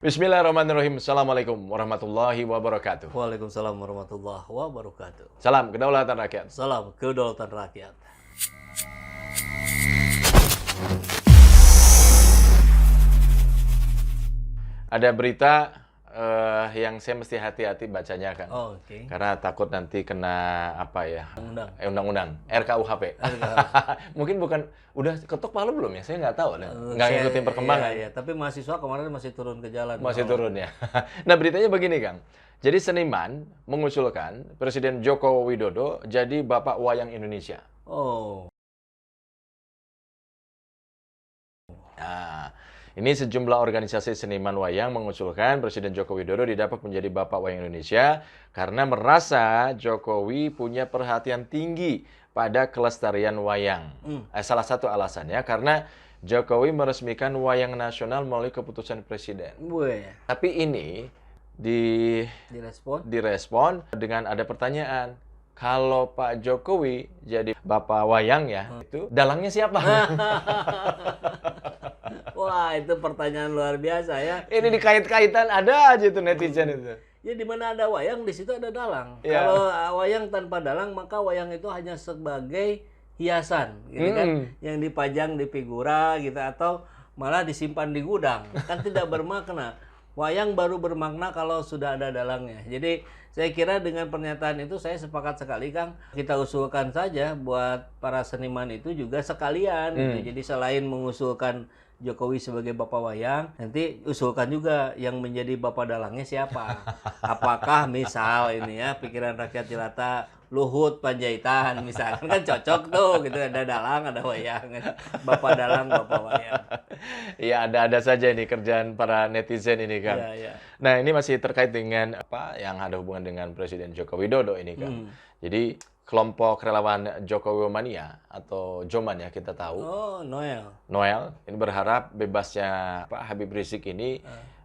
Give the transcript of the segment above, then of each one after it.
Bismillahirrahmanirrahim. Assalamualaikum warahmatullahi wabarakatuh. Waalaikumsalam warahmatullahi wabarakatuh. Salam kedaulatan rakyat. Salam kedaulatan rakyat. Ada berita yang saya mesti hati-hati bacanya kan. Oh, oke. Karena takut nanti kena apa ya? Undang. Undang-undang RKUHP. Mungkin bukan udah ketok palu belum ya? Saya nggak tahu. Nggak ngikutin perkembangan. Iya, tapi mahasiswa kemarin masih turun ke jalan. Masih turun ya. Nah, beritanya begini, Kang. Jadi seniman mengusulkan Presiden Joko Widodo jadi Bapak Wayang Indonesia. Oh. Nah, ini sejumlah organisasi seniman wayang mengusulkan Presiden Joko Widodo didapat menjadi Bapak Wayang Indonesia karena merasa Jokowi punya perhatian tinggi pada kelestarian wayang. Salah satu alasannya karena Jokowi meresmikan wayang nasional melalui keputusan Presiden. Gue. Tapi ini Direspon. direspon dengan ada pertanyaan. Kalau Pak Jokowi jadi Bapak Wayang ya, itu dalangnya siapa? Wah, itu pertanyaan luar biasa ya. Ini dikait-kaitan ada aja tuh netizen itu. Ya di mana ada wayang, di situ ada dalang. Ya. Kalau wayang tanpa dalang, maka wayang itu hanya sebagai hiasan, gitu kan, yang dipajang di figura gitu atau malah disimpan di gudang, kan tidak bermakna. Wayang baru bermakna kalau sudah ada dalangnya. Jadi saya kira dengan pernyataan itu saya sepakat sekali, Kang. Kita usulkan saja buat para seniman itu juga sekalian. Gitu. Jadi selain mengusulkan Jokowi sebagai Bapak Wayang, nanti usulkan juga yang menjadi Bapak Dalangnya siapa. Apakah misal ini ya pikiran rakyat jelata Luhut Panjaitan misalkan, kan cocok tuh gitu, ada dalang ada wayang, Bapak Dalang Bapak Wayang. Iya, ada-ada saja ini kerjaan para netizen ini kan. Iya, iya. Nah, ini masih terkait dengan apa yang ada hubungan dengan Presiden Joko Widodo ini kan. Jadi kelompok relawan Jokowi Mania atau Joman ya kita tahu. Oh, Noel. Noel ini berharap bebasnya Pak Habib Rizik ini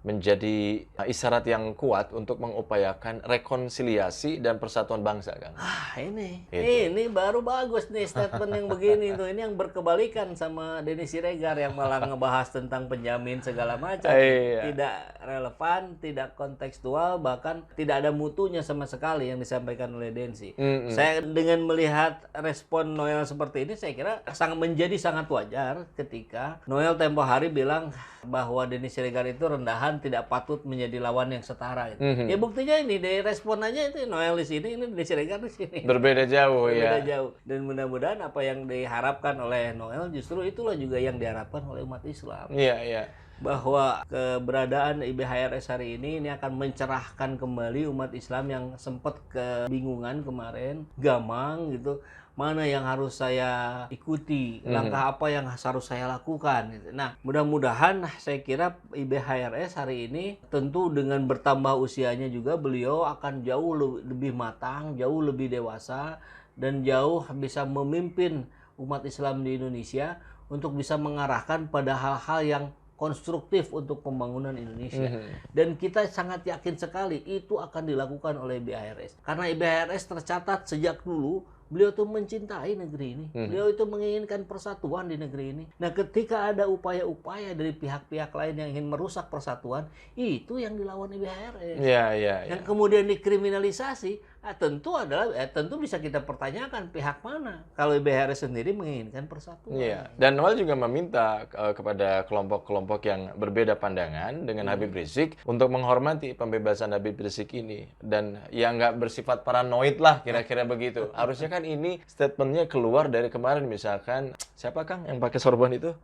menjadi isyarat yang kuat untuk mengupayakan rekonsiliasi dan persatuan bangsa, Kang. Ini Gitu. ini baru bagus nih statement yang begini tuh. Ini yang berkebalikan sama Denny Siregar yang malah ngebahas tentang penjamin segala macam. Iya. Tidak relevan, tidak kontekstual, bahkan tidak ada mutunya sama sekali yang disampaikan oleh Denny. Saya dengan melihat respon Noel seperti ini, saya kira menjadi sangat wajar ketika Noel tempo hari bilang bahwa Denny Siregar itu rendahan, tidak patut menjadi lawan yang setara. Gitu. Ya buktinya ini dari respon aja itu Noel di sini, ini Denny Siregar di sini. Berbeda jauh Berbeda ya. jauh. Dan mudah-mudahan apa yang diharapkan oleh Noel justru itulah juga yang diharapkan oleh umat Islam. Iya, iya. Bahwa keberadaan IBHRS hari ini akan mencerahkan kembali umat Islam yang sempat kebingungan kemarin, gamang gitu. Mana yang harus saya ikuti, langkah apa yang harus saya lakukan. Gitu. Nah, mudah-mudahan saya kira IBHRS hari ini tentu dengan bertambah usianya juga beliau akan jauh lebih matang, jauh lebih dewasa, dan jauh bisa memimpin umat Islam di Indonesia untuk bisa mengarahkan pada hal-hal yang konstruktif untuk pembangunan Indonesia. Dan kita sangat yakin sekali itu akan dilakukan oleh IBHRS. Karena IBHRS tercatat sejak dulu beliau itu mencintai negeri ini. Beliau itu menginginkan persatuan di negeri ini. Nah, ketika ada upaya-upaya dari pihak-pihak lain yang ingin merusak persatuan, itu yang dilawan IBHRS. Iya, iya, iya. Yang kemudian dikriminalisasi, tentu bisa kita pertanyakan pihak mana kalau IBHRS sendiri menginginkan persatuan. Iya, dan Noel juga meminta kepada kelompok-kelompok yang berbeda pandangan dengan Habib Rizik untuk menghormati pembebasan Habib Rizik ini dan yang nggak bersifat paranoid lah kira-kira begitu. Harusnya kan ini statementnya keluar dari kemarin misalkan siapa Kang yang pakai sorban itu?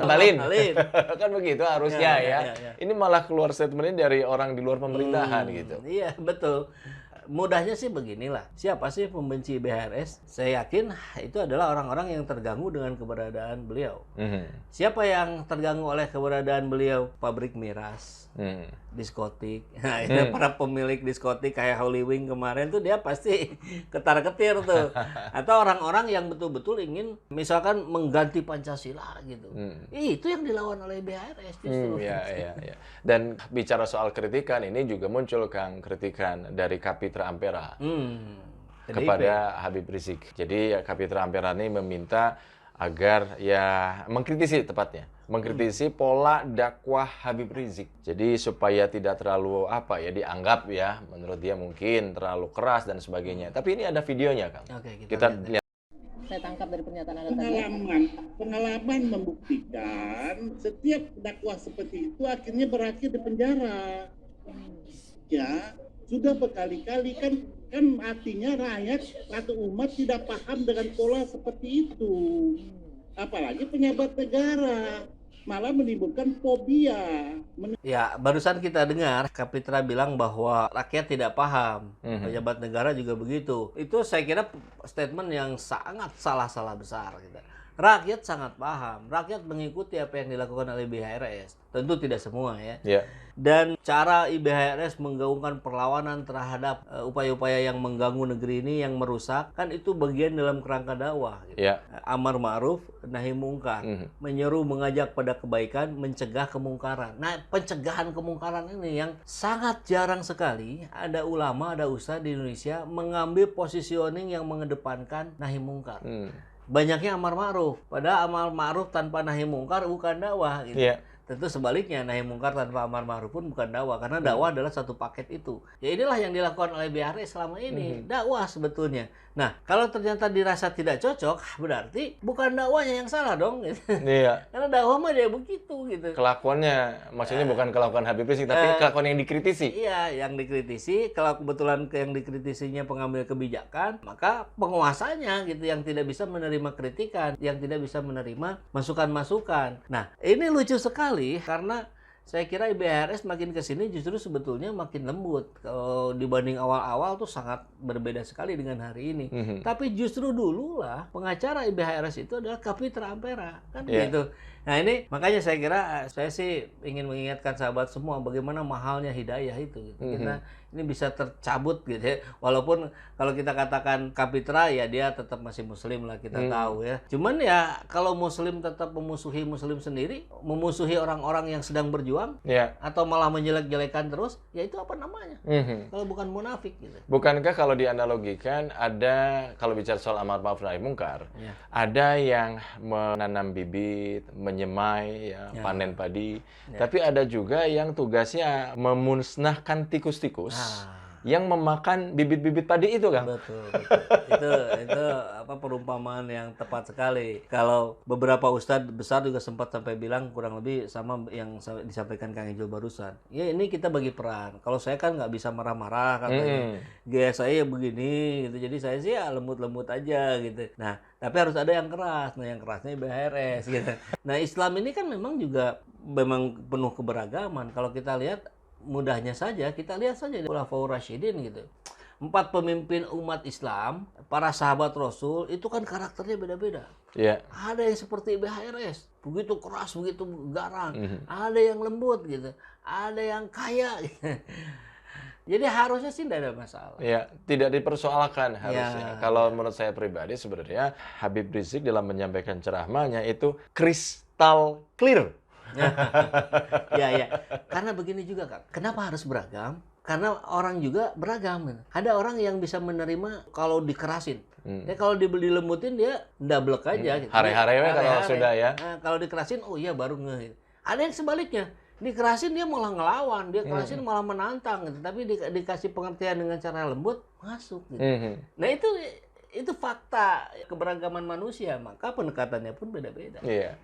Balin. Kan begitu harusnya ya. Ini malah keluar statementnya dari orang di luar pemerintahan gitu. Iya, betul. Mudahnya sih beginilah. Siapa sih pembenci IBHRS? Saya yakin itu adalah orang-orang yang terganggu dengan keberadaan beliau. Siapa yang terganggu oleh keberadaan beliau? Pabrik miras, diskotik. Nah, itu para pemilik diskotik kayak Holy Wing kemarin tuh dia pasti ketar-ketir tuh. Atau orang-orang yang betul-betul ingin misalkan mengganti Pancasila gitu. Itu yang dilawan oleh IBHRS justru. Iya, iya, iya. Dan bicara soal kritikan ini juga muncul Kang kritikan dari Kapitra Ampera kepada Habib Rizik. Jadi Kapitra Ampera ini meminta agar ya mengkritisi tepatnya mengkritisi pola dakwah Habib Rizik. Jadi supaya tidak terlalu dianggap ya menurut dia mungkin terlalu keras dan sebagainya. Tapi ini ada videonya, Kang. Oke, Kita lihat. lihat. Saya tangkap dari pernyataan Anda tadi. Pengalaman membuktikan setiap dakwah seperti itu akhirnya berakhir di penjara. Ya, sudah berkali-kali kan artinya rakyat atau umat tidak paham dengan pola seperti itu. Apalagi pejabat negara malah menimbulkan fobia. Ya, barusan kita dengar Kapitra bilang bahwa rakyat tidak paham. Pejabat negara juga begitu. Itu saya kira statement yang sangat salah besar gitu. Rakyat sangat paham. Rakyat mengikuti apa yang dilakukan oleh IBHRS. Tentu tidak semua ya. Ya. Dan cara IBHRS menggaungkan perlawanan terhadap upaya-upaya yang mengganggu negeri ini, yang merusak, kan itu bagian dalam kerangka dakwah. Gitu. Ya. Amar ma'ruf, nahi mungkar, menyeru, mengajak pada kebaikan, mencegah kemungkaran. Nah, pencegahan kemungkaran ini yang sangat jarang sekali ada ulama, ada ustadz di Indonesia mengambil positioning yang mengedepankan nahi mungkar. Banyaknya amar ma'ruf, padahal amar ma'ruf tanpa nahi mungkar bukan dakwah. Gitu. Yeah. Tentu sebaliknya, nahi mungkar tanpa amar ma'ruf pun bukan dakwah, karena dakwah adalah satu paket itu. Ya inilah yang dilakukan oleh BRI selama ini, dakwah sebetulnya. Nah, kalau ternyata dirasa tidak cocok, berarti bukan dakwahnya yang salah dong. Gitu. Iya. Karena dakwah mah dia begitu gitu. Kelakuannya, maksudnya bukan kelakuan Habib Rizik, tapi kelakuan yang dikritisi. Iya, yang dikritisi. Kalau kebetulan yang dikritisinya pengambil kebijakan, maka penguasanya gitu yang tidak bisa menerima kritikan, yang tidak bisa menerima masukan-masukan. Nah, ini lucu sekali karena saya kira IBHRS makin ke sini justru sebetulnya makin lembut. Kalau dibanding awal-awal tuh sangat berbeda sekali dengan hari ini. Tapi justru dululah pengacara IBHRS itu adalah Kapitra Ampera, kan gitu. Nah ini makanya saya kira saya sih ingin mengingatkan sahabat semua bagaimana mahalnya hidayah itu. Gitu. Karena ini bisa tercabut gitu ya. Walaupun kalau kita katakan Kapitra ya dia tetap masih muslim lah, kita tahu ya. Cuman ya kalau muslim tetap memusuhi muslim sendiri, memusuhi orang-orang yang sedang berjuang, atau malah menjelek-jelekan terus, ya itu apa namanya? Kalau bukan munafik gitu. Bukankah kalau dianalogikan ada, kalau bicara soal amar ma'ruf nahi mungkar, ada yang menanam bibit, menyemai, panen padi, tapi ada juga yang tugasnya memusnahkan tikus-tikus yang memakan bibit-bibit padi itu, Kang. Betul. Itu apa perumpamaan yang tepat sekali. Kalau beberapa ustadz besar juga sempat sampai bilang kurang lebih sama yang disampaikan Kang Ijul barusan. Ya ini kita bagi peran. Kalau saya kan nggak bisa marah-marah katanya. Gaya saya begini gitu. Jadi saya sih ya lembut-lembut aja gitu. Nah, tapi harus ada yang keras. Nah, yang kerasnya BHRS gitu. Nah, Islam ini kan memang juga penuh keberagaman. Kalau kita lihat mudahnya saja, kita lihat saja Khulafaur Rasyidin gitu. 4 pemimpin umat Islam, para sahabat Rasul, itu kan karakternya beda-beda. Ada yang seperti IBHRS, begitu keras, begitu garang. Ada yang lembut gitu. Ada yang kaya gitu. Jadi harusnya sih tidak ada masalah. Ya, tidak dipersoalkan harusnya. Kalau menurut saya pribadi sebenarnya Habib Rizik dalam menyampaikan ceramahnya itu kristal clear. Ya. Karena begini juga, Kak. Kenapa harus beragam? Karena orang juga beragam. Ada orang yang bisa menerima kalau dikerasin. Ya kalau dilembutin dia ndablek aja. Gitu. Hare-hare kalau sudah ya. Nah, kalau dikerasin, oh iya baru nge. Ada yang sebaliknya. Dikerasin dia malah ngelawan, dia kerasin malah menantang. Gitu. Tapi dikasih pengertian dengan cara lembut, masuk. Gitu. Nah itu fakta keberagaman manusia. Maka pendekatannya pun beda-beda. Iya.